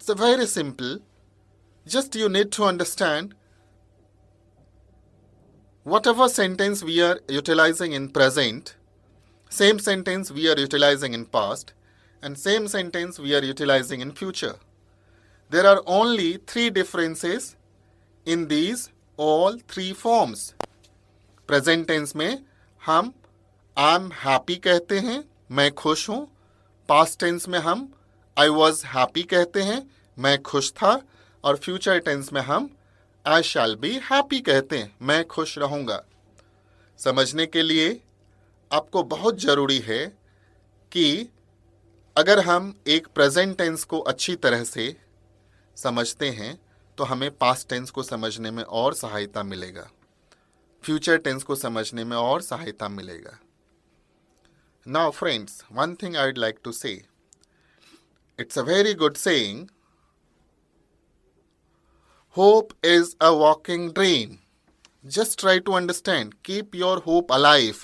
It's a very simple. Just you need to understand whatever sentence we are utilizing in present, same sentence we are utilizing in past, and same sentence we are utilizing in future. There are only three differences in these all three forms. Present tense में हम I'm happy कहते हैं, मैं खुश हूँ. Past tense में हम I was happy कहते हैं, मैं खुश था. और future tense में हम I shall be happy कहते हैं, मैं खुश रहूँगा. समझने के लिए आपको बहुत ज़रूरी है कि अगर हम एक प्रेजेंट टेंस को अच्छी तरह से समझते हैं तो हमें पास्ट टेंस को समझने में और सहायता मिलेगा, फ्यूचर टेंस को समझने में और सहायता मिलेगा. Now friends, one thing I would like to say, it's a very good saying, hope is a walking dream. Just try to understand, keep your hope alive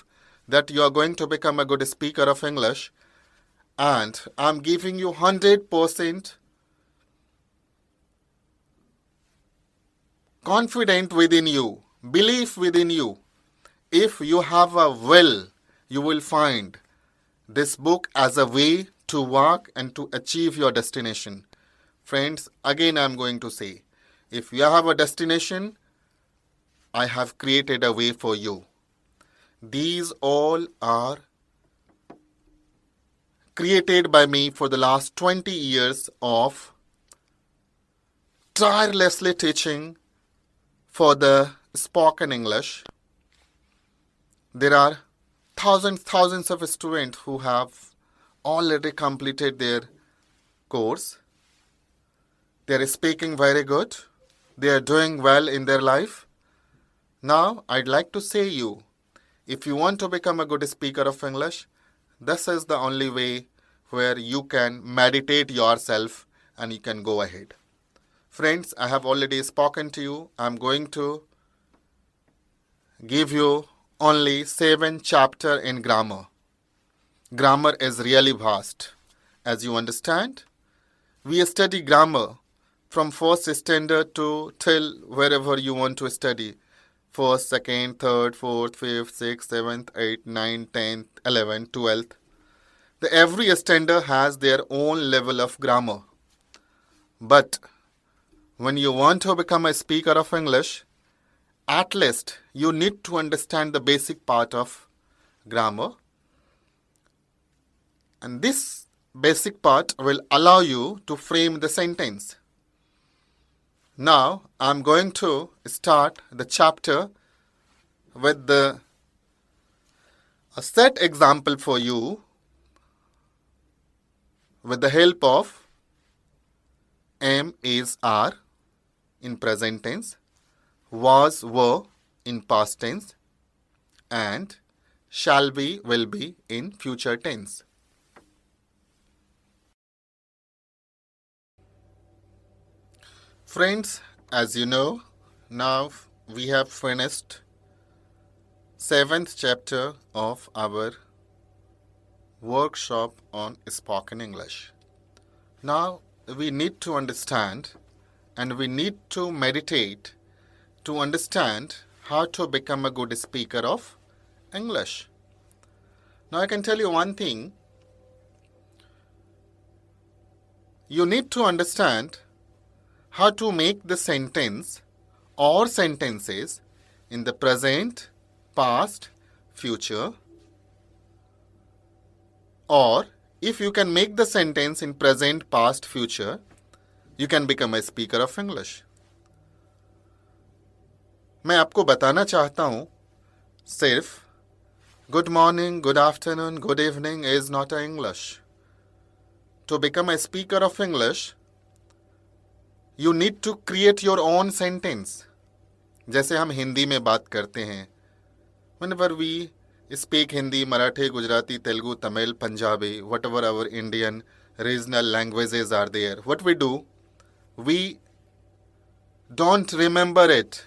that you are going to become a good speaker of English, and I'm giving you 100% confident within you, belief within you. If you have a will, you will find this book as a way to walk and to achieve your destination. Friends, again I'm going to say, if you have a destination, I have created a way for you. These all are created by me for the last 20 years of tirelessly teaching for the spoken English. There are thousands of students who have already completed their course. They are speaking very good. They are doing well in their life. Now, I'd like to say you, if you want to become a good speaker of English, this is the only way where you can meditate yourself and you can go ahead. Friends, I have already spoken to you. I'm going to give you only 7 chapters in grammar. Grammar is really vast. As you understand, we study grammar from first standard to till wherever you want to study. First, second, third, fourth, fifth, sixth, seventh, eighth, ninth, 10th, 11th, 12th. Every standard has their own level of grammar. But when you want to become a speaker of English, at least you need to understand the basic part of grammar. And this basic part will allow you to frame the sentence. Now, I'm going to start the chapter with a set example for you with the help of am, is, are in present tense, was, were in past tense, and shall be, will be in future tense. Friends, as you know, now we have finished 7th chapter of our workshop on spoken English. Now we need to understand and we need to meditate to understand how to become a good speaker of English. Now I can tell you one thing. You need to understand how to make the sentence or sentences in the present, past, future, or if you can make the sentence in present, past, future, you can become a speaker of English. मैं आपको बताना चाहता हूँ, सिर्फ good morning, good afternoon, good evening is not English. To become a speaker of English, you need to create your own sentence. जैसे हम हिंदी में बात करते हैं. Whenever we speak Hindi, Marathi, Gujarati, Telugu, Tamil, Punjabi, whatever our Indian regional languages are there, what we do, we don't remember it.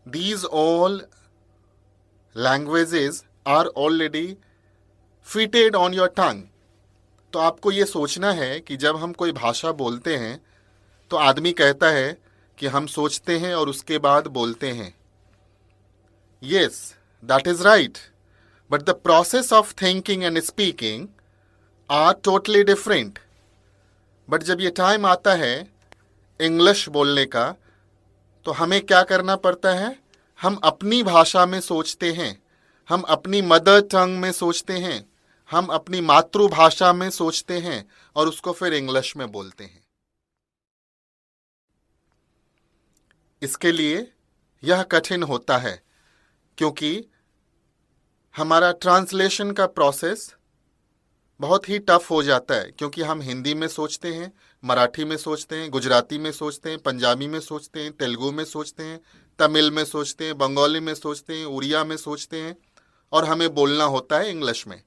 These all languages are already fitted on your tongue. तो आपको ये सोचना है कि जब हम कोई भाषा बोलते हैं तो आदमी कहता है कि हम सोचते हैं और उसके बाद बोलते हैं. Yes, that is right. But the process of thinking and speaking are totally different. But जब ये टाइम आता है इंग्लिश बोलने का तो हमें क्या करना पड़ता है? हम अपनी भाषा में सोचते हैं, हम अपनी मदर टंग में सोचते हैं, हम अपनी मातृभाषा में सोचते हैं और उसको फिर इंग्लिश में बोलते हैं. इसके लिए यह कठिन होता है क्योंकि हमारा ट्रांसलेशन का प्रोसेस बहुत ही टफ हो जाता है, क्योंकि हम हिंदी में सोचते हैं, मराठी में सोचते हैं, गुजराती में सोचते हैं, पंजाबी में सोचते हैं, तेलुगु में सोचते हैं, तमिल में सोचते हैं, बंगाली में सोचते हैं, उड़िया में सोचते हैं और हमें बोलना होता है इंग्लिश में.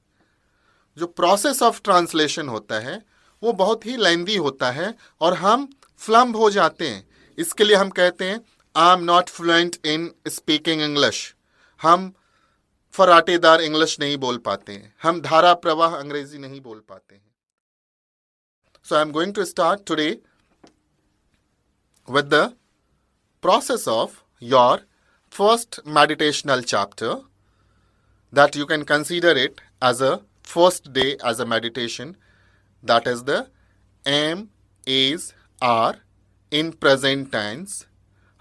जो प्रोसेस ऑफ ट्रांसलेशन होता है वो बहुत ही लेंदी होता है और हम फ्लम्ब हो जाते हैं. इसके लिए हम कहते हैं I am not fluent in speaking English. हम फराटेदार इंग्लिश नहीं बोल पाते हैं, हम धारा प्रवाह अंग्रेजी नहीं बोल पाते हैं. So I am going to start today with the process of your first meditational chapter that you can consider it as a first day as a meditation, that is the am, is, are in present tense,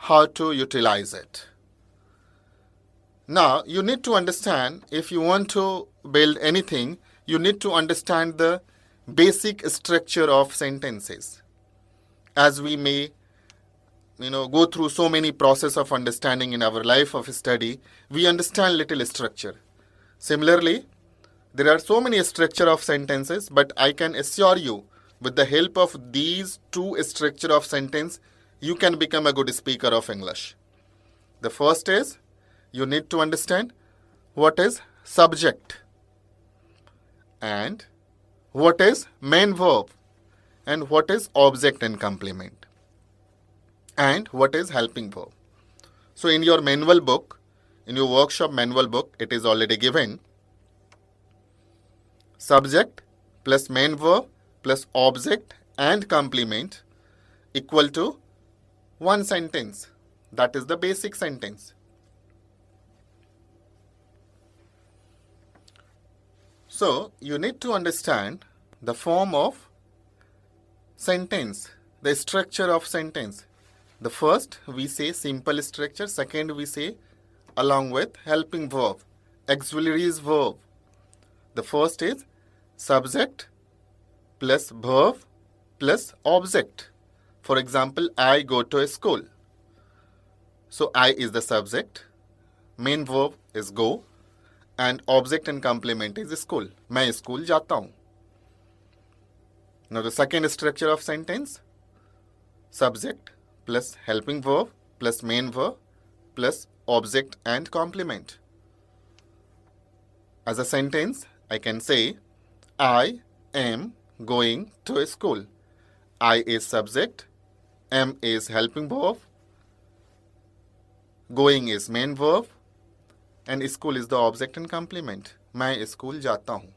how to utilize it. Now you need to understand, if you want to build anything, you need to understand the basic structure of sentences. As we may go through so many process of understanding in our life of study, we understand little structure. Similarly, there are so many structure of sentences, but I can assure you, with the help of these two structure of sentence, you can become a good speaker of English. The first is, you need to understand what is subject and what is main verb and what is object and complement and what is helping verb. So in your manual book, in your workshop manual book, it is already given subject plus main verb plus object and complement equal to one sentence. That is the basic sentence. So you need to understand the form of sentence, the structure of sentence. The first we say simple structure, second we say along with helping verb, auxiliaries verb. The first is subject plus verb plus object. For example, I go to a school. So I is the subject, main verb is go, and object and complement is school. मैं school जाता हूँ. Now the second structure of sentence, subject plus helping verb plus main verb plus object and complement. As a sentence, I can say, I am going to a school. I is subject, am is helping verb, going is main verb, and school is the object and complement. मैं school जाता हूँ.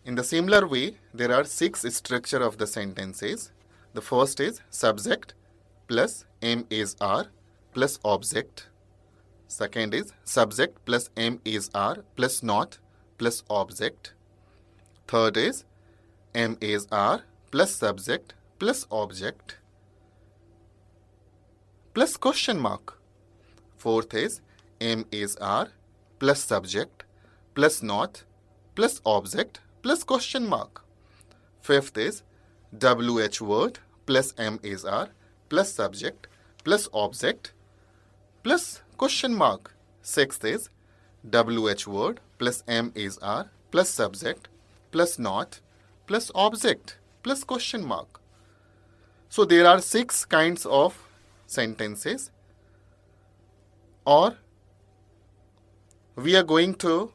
In the similar way, there are 6 structure of the sentences. The first is subject plus am is are plus object. Second is subject plus am is are plus not plus object. Third is am is are plus subject plus object plus question mark. Fourth is am is are plus subject plus not plus object plus question mark. Fifth is WH word plus am is are plus subject plus object plus question mark. Sixth is WH word plus am is are plus subject plus not plus object plus question mark. So there are 6 kinds of sentences, or we are going to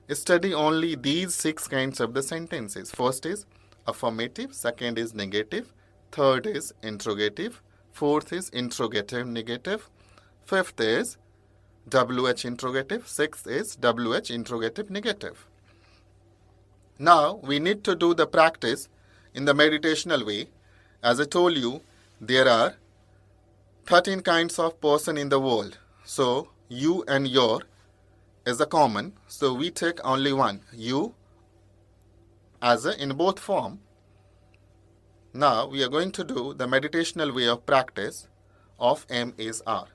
study only these 6 kinds of the sentences. First is affirmative, second is negative, third is interrogative, fourth is interrogative negative, fifth is WH interrogative, sixth is WH interrogative negative. Now we need to do the practice in the meditational way. As I told you, there are 13 kinds of person in the world. So you and your is a common. So we take only one. You as a in both form. Now we are going to do the meditational way of practice of M is R.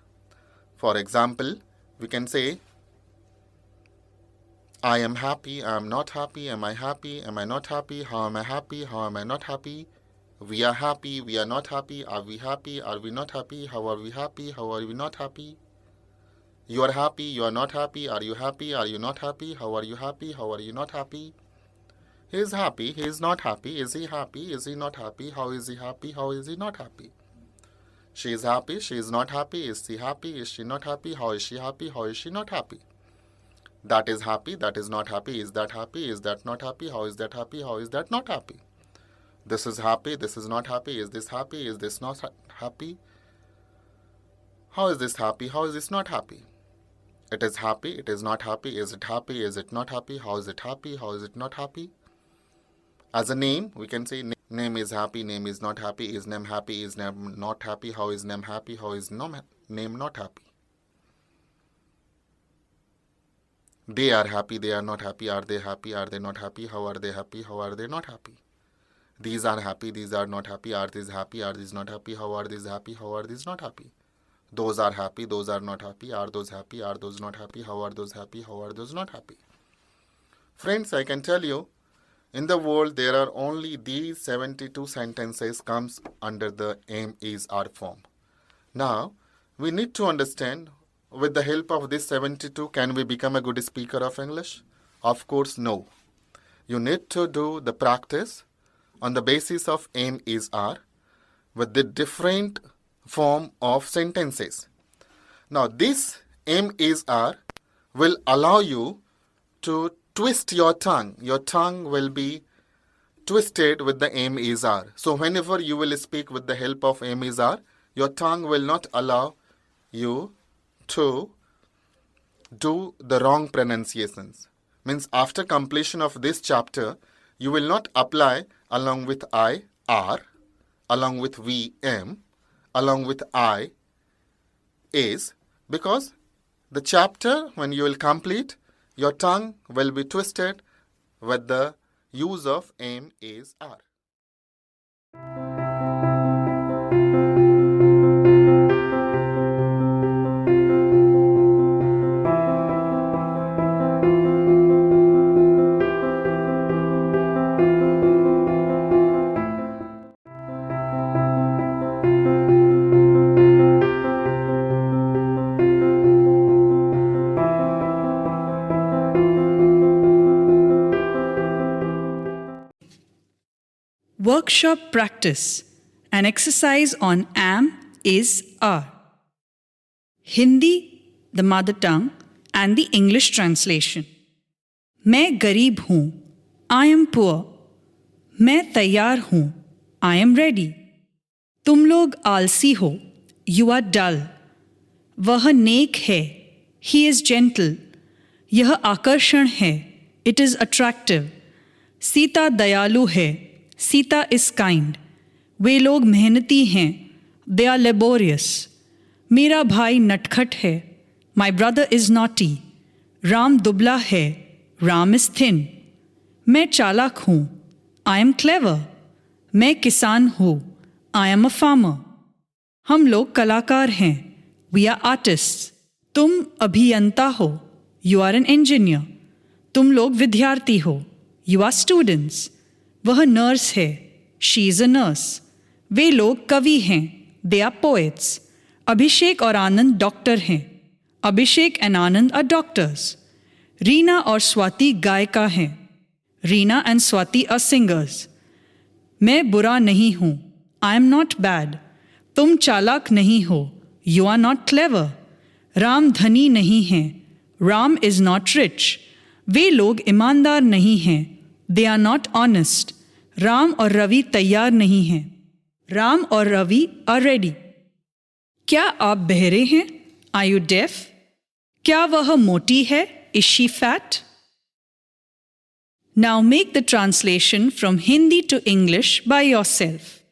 For example, we can say, I am happy, I am not happy, am I happy, am I not happy, how am I happy, how am I not happy, we are happy, we are not happy, are we not happy, how are we happy, how are we not happy, you are happy, you are not happy, are you not happy, how are you not happy, he is not happy, is he not happy, how is he not happy, she is not happy, is she not happy, how is she not happy. That is happy, that is not happy, is that not happy, how is that not happy. This is happy, this is not happy, is this not happy, how is this not happy. It is happy, it is not happy, is it not happy, how is it not happy. As a name, we can say name is happy, name is not happy, is name not happy, how is name name not happy. They are happy, they are not happy, are they not happy, how are they not happy. These are happy, these are not happy, are these not happy, how are these not happy. Those are happy, those are not happy, are those not happy, how are those not happy. Friends, I can tell you, in the world there are only these 72 sentences comes under the M is R form. Now, we need to understand, with the help of this 72, can we become a good speaker of English? Of course, no. You need to do the practice on the basis of M is R with the different form of sentences. Now, this M is R will allow you to twist your tongue. Your tongue will be twisted with the M is R. So, whenever you will speak with the help of M is R, your tongue will not allow you to do the wrong pronunciations. Means after completion of this chapter, you will not apply along with I, R, along with we, M, along with I, is, because the chapter, when you will complete, your tongue will be twisted with the use of M is R. Workshop practice. An exercise on am, is, are. Hindi, the mother tongue, and the English translation. मैं गरीब हूँ. I am poor. मैं तैयार हूँ. I am ready. तुम लोग आलसी हो. You are dull. वह नेक है. He is gentle. यह आकर्षण है. It is attractive. सीता दयालु है. Sita is kind. वे लोग मेहनती हैं. They are laborious. मेरा भाई नटखट है. My brother is naughty. Ram दुबला है. Ram is thin. मैं चालाक हूँ. I am clever. मैं किसान हूँ. I am a farmer. हम लोग कलाकार हैं. We are artists. तुम अभियंता हो. You are an engineer. तुम लोग विद्यार्थी हो. You are students. वह नर्स है. She is a nurse. वे लोग कवि हैं. They are poets. अभिषेक और आनंद डॉक्टर हैं. अभिषेक and Anand are doctors. Reena और स्वाति गायिका हैं. Reena and Swati are singers. मैं बुरा नहीं हूँ. I am not bad. तुम चालाक नहीं हो. You are not clever. Ram धनी नहीं हैं. Ram is not rich. वे लोग ईमानदार नहीं हैं. They are not honest. Ram और रवि तैयार नहीं हैं. राम और रवि are ready. क्या आप बहरे हैं? Are you deaf? क्या वह मोटी है? Is she fat? Now make the translation from Hindi to English by yourself.